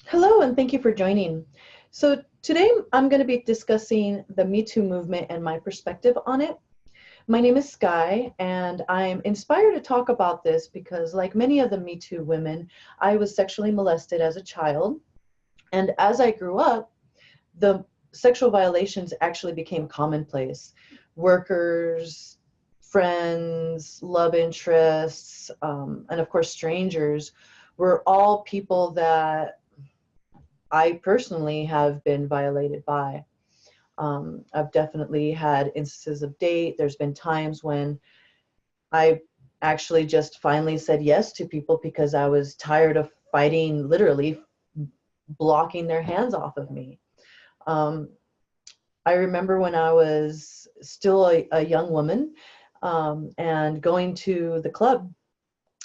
Hello, and thank you for joining. So today I'm going to be discussing the Me Too movement and my perspective on it. My name is Sky, and I'm inspired to talk about this because, like many of the Me Too women, I was sexually molested as a child. And as I grew up, the sexual violations actually became commonplace. Workers, friends, love interests, and of course, strangers were all people that I personally have been violated by. I've definitely had instances of date. There's been times when I actually just finally said yes to people because I was tired of fighting, literally blocking their hands off of me. Um, I remember when I was still a young woman, and going to the club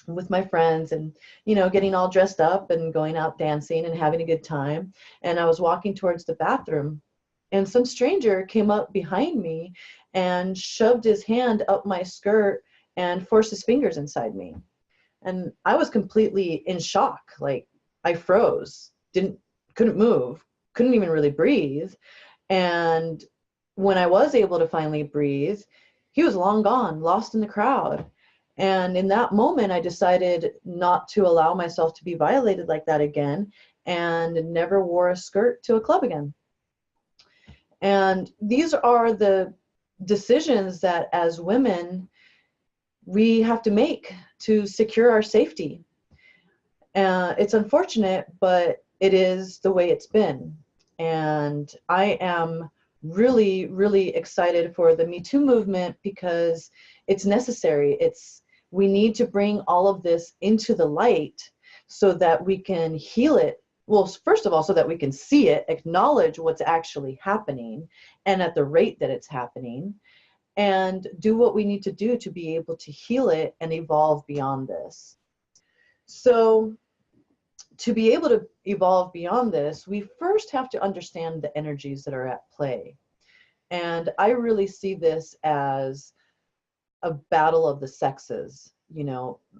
with my friends and getting all dressed up and going out dancing and having a good time, and I was walking towards the bathroom, and some stranger came up behind me and shoved his hand up my skirt and forced his fingers inside me. And I was completely in shock. Like, I froze, couldn't move, couldn't even really breathe. And when I was able to finally breathe, he was long gone, lost in the crowd. And in that moment, I decided not to allow myself to be violated like that again, and never wore a skirt to a club again. And these are the decisions that as women we have to make to secure our safety. It's unfortunate, but it is the way it's been. And I am really, really excited for the Me Too movement because it's necessary. We need to bring all of this into the light so that we can heal it. Well, first of all, so that we can see it, acknowledge what's actually happening and at the rate that it's happening, and do what we need to do to be able to heal it and evolve beyond this. So, to be able to evolve beyond this, we first have to understand the energies that are at play. And I really see this as a battle of the sexes,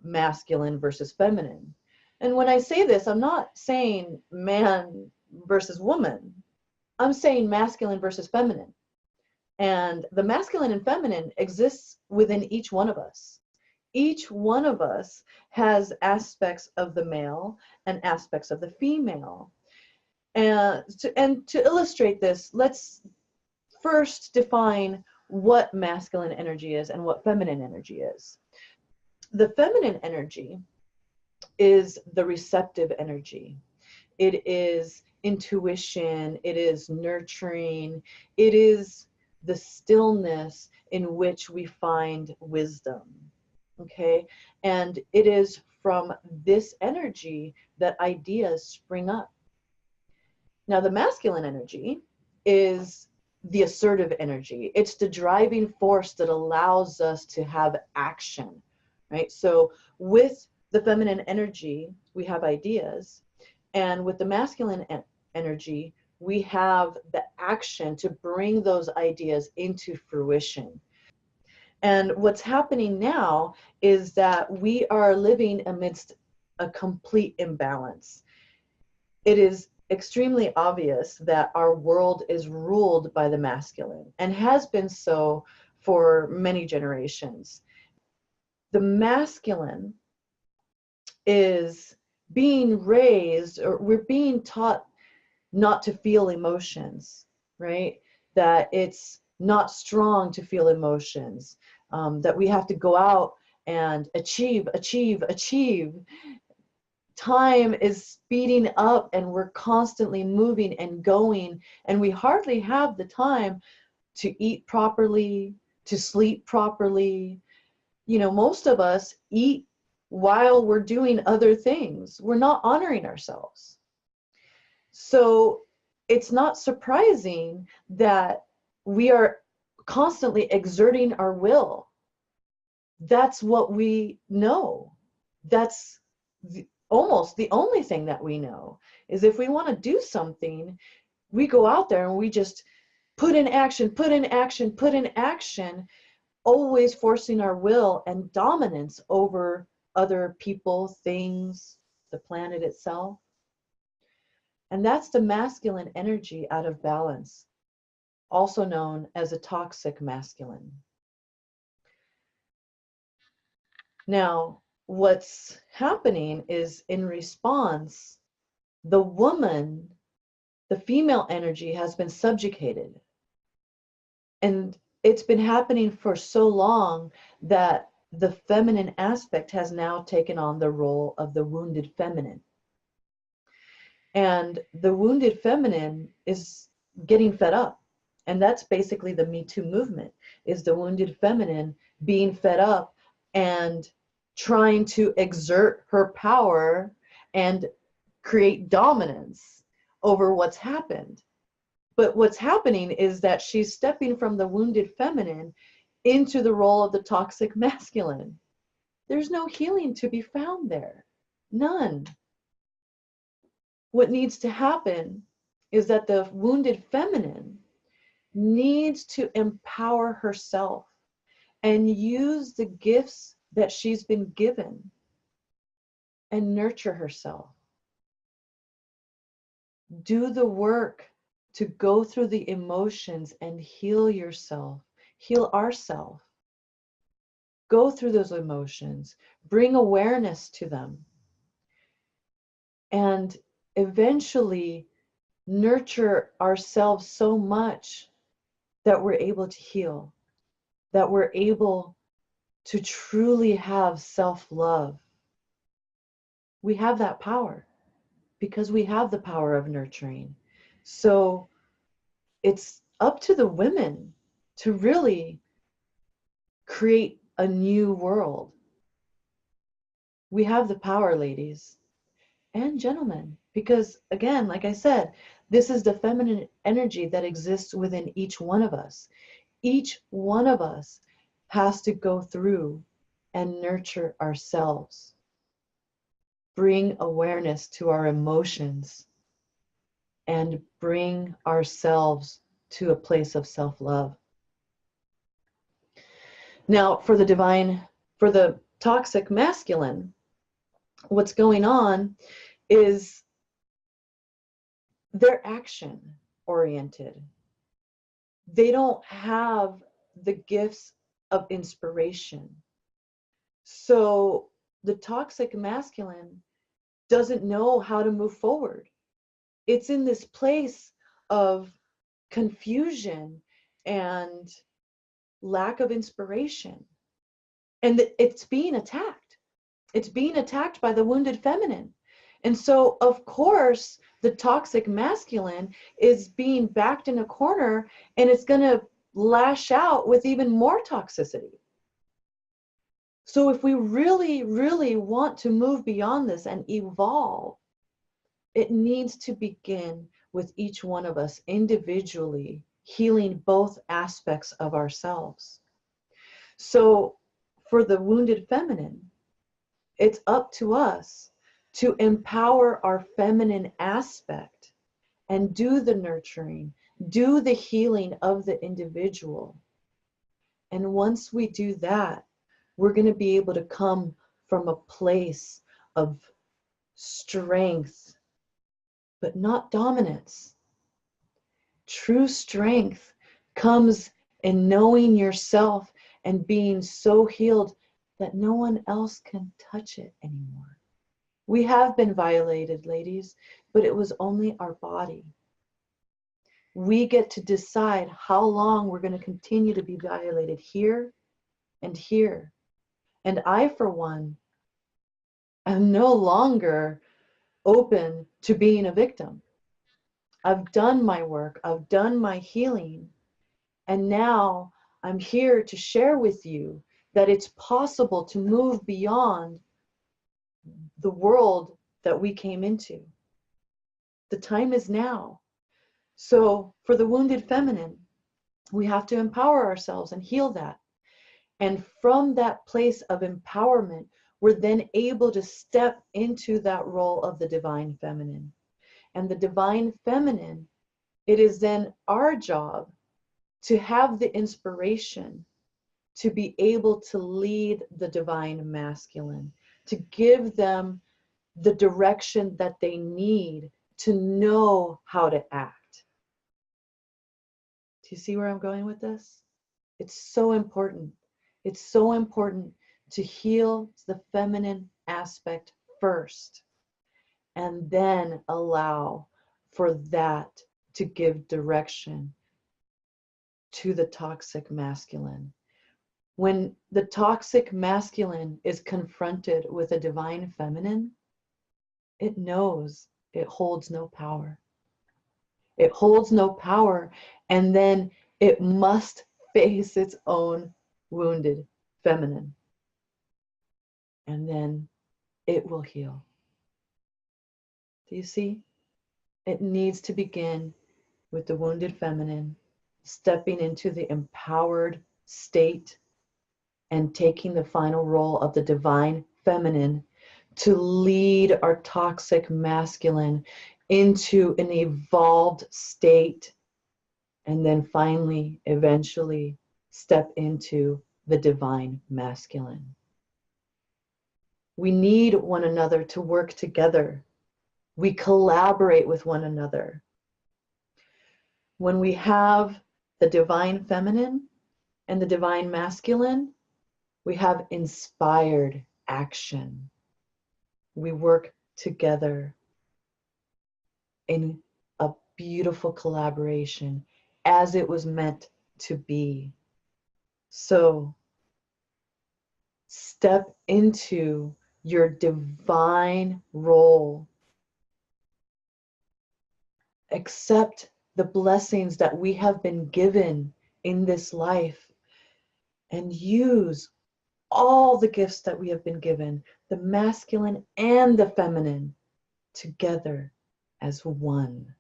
masculine versus feminine. And when I say this, I'm not saying man versus woman, I'm saying masculine versus feminine. And the masculine and feminine exists within each one of us. Each one of us has aspects of the male and aspects of the female. And to illustrate this, let's first define what masculine energy is and what feminine energy is. The feminine energy is the receptive energy. It is intuition, it is nurturing, it is the stillness in which we find wisdom. Okay? And it is from this energy that ideas spring up. Now, the masculine energy is the assertive energy. It's the driving force that allows us to have action, right? So with the feminine energy, we have ideas. And with the masculine energy, we have the action to bring those ideas into fruition. And what's happening now is that we are living amidst a complete imbalance. It is extremely obvious that our world is ruled by the masculine and has been so for many generations. The masculine is being raised, or we're being taught not to feel emotions, right? That it's not strong to feel emotions, that we have to go out and achieve, achieve, achieve. Time is speeding up and we're constantly moving and going, and we hardly have the time to eat properly, to sleep properly. Most of us eat while we're doing other things. We're not honoring ourselves. So it's not surprising that we are constantly exerting our will. That's what we know. That's almost the only thing that we know, is if we want to do something, we go out there and we just put in action, put in action, put in action, always forcing our will and dominance over other people, things, the planet itself. And that's the masculine energy out of balance, also known as a toxic masculine. Now, what's happening is, in response, the woman, the female energy, has been subjugated. And it's been happening for so long that the feminine aspect has now taken on the role of the wounded feminine. And the wounded feminine is getting fed up. And that's basically the Me Too movement, is the wounded feminine being fed up and trying to exert her power and create dominance over what's happened. But what's happening is that she's stepping from the wounded feminine into the role of the toxic masculine. There's no healing to be found there. None. What needs to happen is that the wounded feminine needs to empower herself and use the gifts that she's been given and nurture herself. Do the work to go through the emotions and heal yourself, heal ourselves. Go through those emotions, bring awareness to them, and eventually nurture ourselves so much that we're able to heal, that we're able to truly have self-love. We have that power because we have the power of nurturing. So it's up to the women to really create a new world. We have the power, ladies and gentlemen, because again, like I said, this is the feminine energy that exists within each one of us. Each one of us has to go through and nurture ourselves, bring awareness to our emotions, and bring ourselves to a place of self-love. Now, for the toxic masculine, what's going on is they're action oriented. They don't have the gifts of inspiration. So the toxic masculine doesn't know how to move forward. It's in this place of confusion and lack of inspiration. And it's being attacked. It's being attacked by the wounded feminine. And so, of course, the toxic masculine is being backed in a corner, and it's going to lash out with even more toxicity. So if we really, really want to move beyond this and evolve, it needs to begin with each one of us individually healing both aspects of ourselves. So for the wounded feminine, it's up to us to empower our feminine aspect and do the nurturing, do the healing of the individual. And once we do that, we're going to be able to come from a place of strength, but not dominance. True strength comes in knowing yourself and being so healed that no one else can touch it anymore. We have been violated, ladies, but it was only our body. We get to decide how long we're going to continue to be violated here and here. And I, for one, am no longer open to being a victim. I've done my work, I've done my healing, and now I'm here to share with you that it's possible to move beyond the world that we came into. The time is now. So for the wounded feminine, we have to empower ourselves and heal that. And from that place of empowerment, we're then able to step into that role of the divine feminine. And the divine feminine, it is then our job to have the inspiration to be able to lead the divine masculine, to give them the direction that they need to know how to act. Do you see where I'm going with this? It's so important. It's so important to heal the feminine aspect first, and then allow for that to give direction to the toxic masculine. When the toxic masculine is confronted with a divine feminine, it knows it holds no power. It holds no power, and then it must face its own wounded feminine. And then it will heal. Do you see? It needs to begin with the wounded feminine stepping into the empowered state and taking the final role of the divine feminine to lead our toxic masculine into an evolved state, and then finally, eventually, step into the divine masculine. We need one another to work together. We collaborate with one another. When we have the divine feminine and the divine masculine, we have inspired action. We work together in a beautiful collaboration as it was meant to be. So, step into your divine role. Accept the blessings that we have been given in this life and use all the gifts that we have been given, the masculine and the feminine, together as one.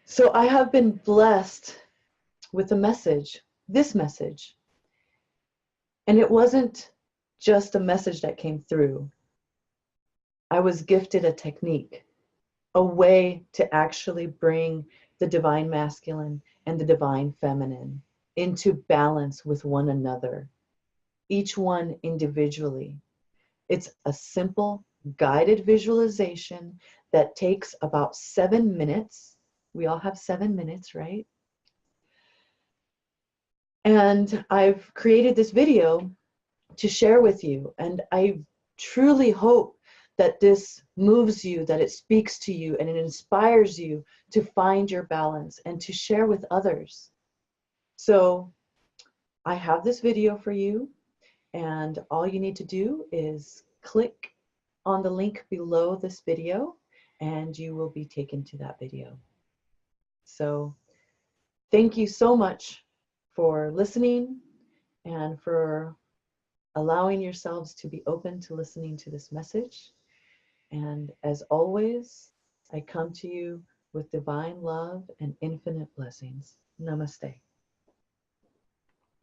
So I have been blessed with a message, this message. And it wasn't just a message that came through. I was gifted a technique, a way to actually bring the divine masculine and the divine feminine into balance with one another, each one individually. It's a simple guided visualization that takes about 7 minutes. We all have 7 minutes, right? And I've created this video to share with you, and I truly hope that this moves you, that it speaks to you, and it inspires you to find your balance and to share with others. So I have this video for you, and all you need to do is click on the link below this video, and you will be taken to that video. So thank you so much for listening and for allowing yourselves to be open to listening to this message. And as always, I come to you with divine love and infinite blessings. Namaste.